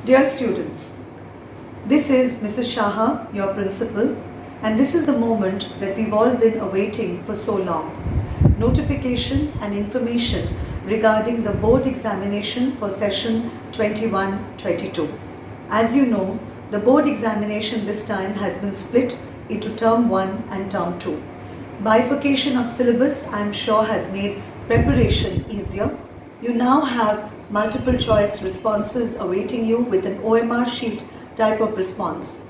Dear students, this is Mrs. Shaha, your principal, and this is the moment that we've all been awaiting for so long. Notification and information regarding the board examination for session 21-22. As you know, the board examination this time has been split into term 1 and term 2. Bifurcation of syllabus, I'm sure, has made preparation easier. You now have multiple choice responses awaiting you with an OMR sheet type of response.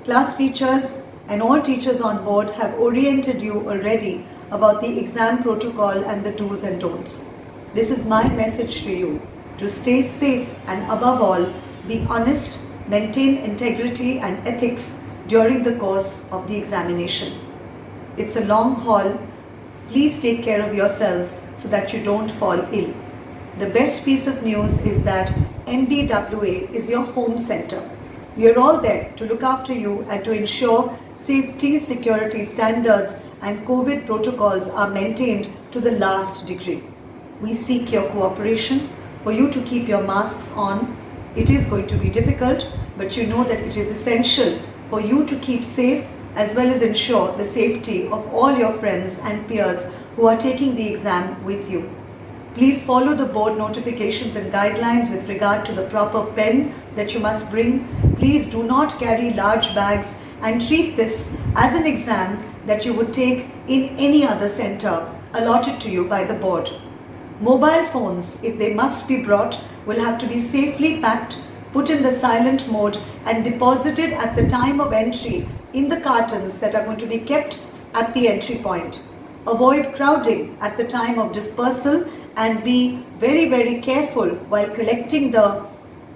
Class teachers and all teachers on board have oriented you already about the exam protocol and the do's and don'ts. This is my message to you, to stay safe and above all, be honest, maintain integrity and ethics during the course of the examination. It's a long haul. Please take care of yourselves so that you don't fall ill. The best piece of news is that MBWA is your home center. We are all there to look after you and to ensure safety, security standards and COVID protocols are maintained to the last degree. We seek your cooperation for you to keep your masks on. It is going to be difficult, but you know that it is essential for you to keep safe as well as ensure the safety of all your friends and peers who are taking the exam with you. Please follow the board notifications and guidelines with regard to the proper pen that you must bring. Please do not carry large bags and treat this as an exam that you would take in any other center allotted to you by the board. Mobile phones, if they must be brought, will have to be safely packed, put in the silent mode and deposited at the time of entry in the cartons that are going to be kept at the entry point. Avoid crowding at the time of dispersal and be very, very careful while collecting the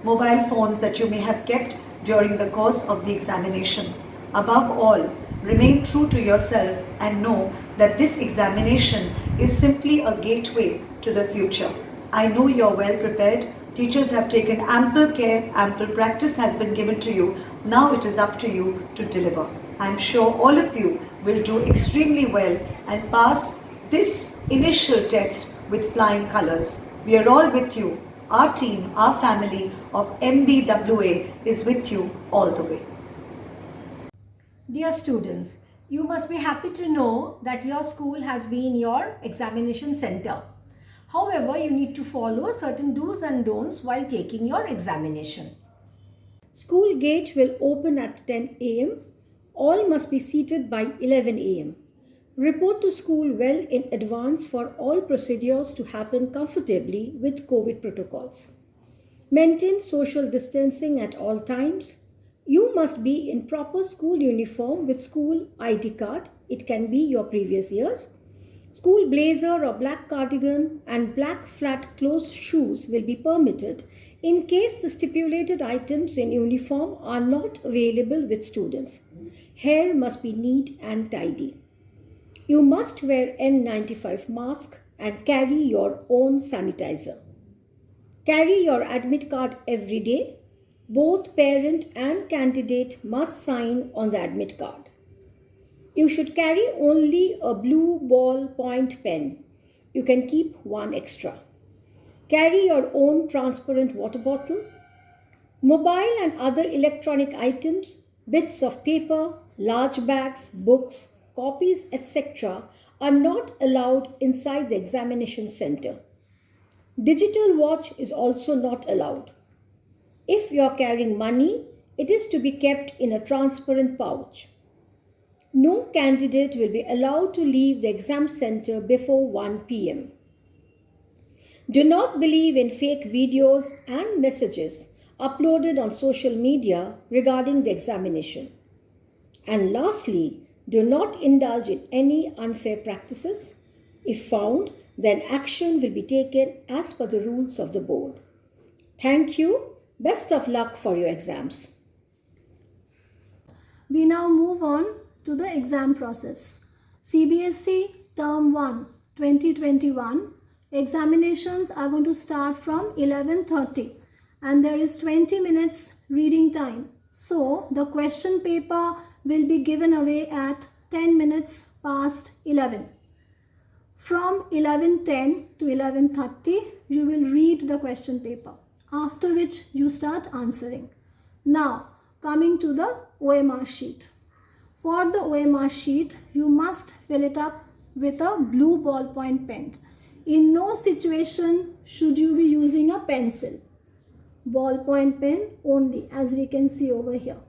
mobile phones that you may have kept during the course of the examination. Above all, remain true to yourself and know that this examination is simply a gateway to the future. I know you're well prepared. Teachers have taken ample care, ample practice has been given to you. Now it is up to you to deliver. I'm sure all of you will do extremely well and pass this initial test with flying colors. We are all with you. Our team, our family of MBWA is with you all the way. Dear students, you must be happy to know that your school has been your examination center. However, you need to follow certain do's and don'ts while taking your examination. School gate will open at 10 a.m. All must be seated by 11 a.m. Report to school well in advance for all procedures to happen comfortably with COVID protocols. Maintain social distancing at all times. You must be in proper school uniform with school ID card. It can be your previous year's. School blazer or black cardigan and black flat closed shoes will be permitted in case the stipulated items in uniform are not available with students. Hair must be neat and tidy. You must wear N95 mask and carry your own sanitizer. Carry your admit card every day. Both parent and candidate must sign on the admit card. You should carry only a blue ball point pen. You can keep one extra. Carry your own transparent water bottle. Mobile and other electronic items, bits of paper, large bags, books, copies, etc. are not allowed inside the examination center. Digital watch is also not allowed. If you are carrying money, it is to be kept in a transparent pouch. No candidate will be allowed to leave the exam center before 1 p.m. Do not believe in fake videos and messages uploaded on social media regarding the examination. And lastly, do not indulge in any unfair practices. If found, then action will be taken as per the rules of the board. Thank you. Best of luck for your exams. We now move on to the exam process. CBSE Term 1 2021 examinations are going to start from 11:30 and there is 20 minutes reading time. So the question paper will be given away at 10 minutes past 11. From 11:10 to 11:30, you will read the question paper. after which you start answering. Now, coming to the OMR sheet. For the OMR sheet, you must fill it up with a blue ballpoint pen. In no situation should you be using a pencil. Ballpoint pen only, as we can see over here.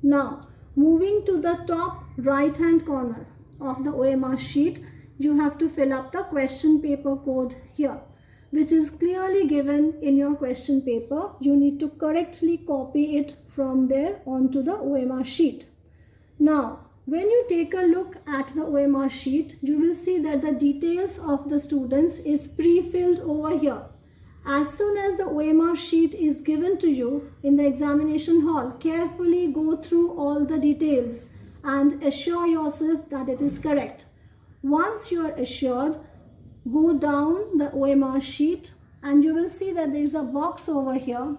Now, moving to the top right hand corner of the OMR sheet, you have to fill up the question paper code here, which is clearly given in your question paper. You need to correctly copy it from there onto the OMR sheet. Now, when you take a look at the OMR sheet, you will see that the details of the students is pre-filled over here. As soon as the OMR sheet is given to you in the examination hall, carefully go through all the details and assure yourself that it is correct. Once you are assured, go down the OMR sheet and you will see that there is a box over here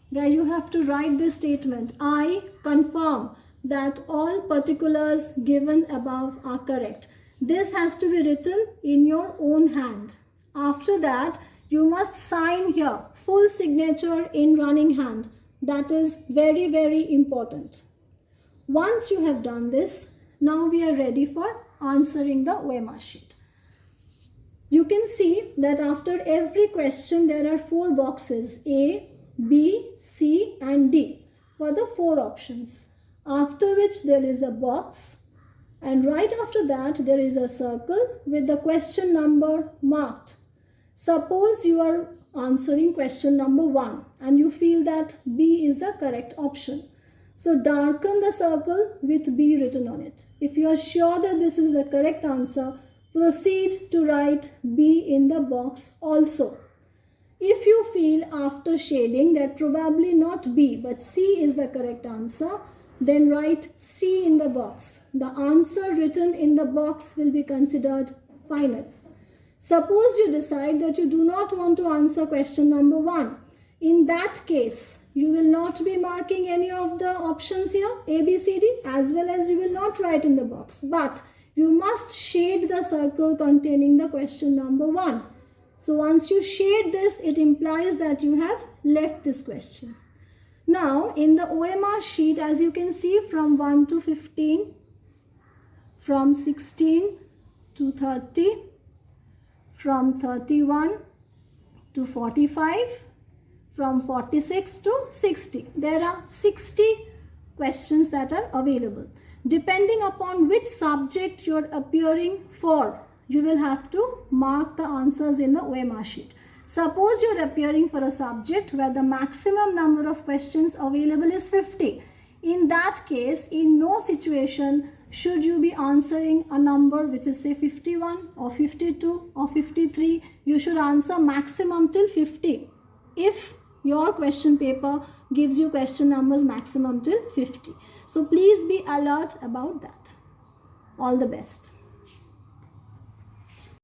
where you have to write this statement: I confirm that all particulars given above are correct. This has to be written in your own hand. After that, you must sign here, full signature in running hand. That is very, very important. Once you have done this, now we are ready for answering the OMR sheet. You can see that after every question there are 4 boxes: A, B, C and D for the 4 options. After which there is a box, and right after that there is a circle with the question number marked. Suppose you are answering question number 1 and you feel that B is the correct option. So darken the circle with B written on it. If you are sure that this is the correct answer, proceed to write B in the box also. If you feel after shading that probably not B but C is the correct answer, then write C in the box. The answer written in the box will be considered final. Suppose you decide that you do not want to answer question number 1. In that case, you will not be marking any of the options here, A, B, C, D, as well as you will not write in the box. But you must shade the circle containing the question number 1. So once you shade this, it implies that you have left this question. Now, in the OMR sheet, as you can see, from 1 to 15, from 16 to 30, from 31 to 45, from 46 to 60. There are 60 questions that are available. Depending upon which subject you are appearing for, you will have to mark the answers in the OMR sheet. Suppose you are appearing for a subject where the maximum number of questions available is 50. In that case, in no situation should you be answering a number which is say 51 or 52 or 53. You should answer maximum till 50. If your question paper gives you question numbers maximum till 50. So please be alert about that. All the best.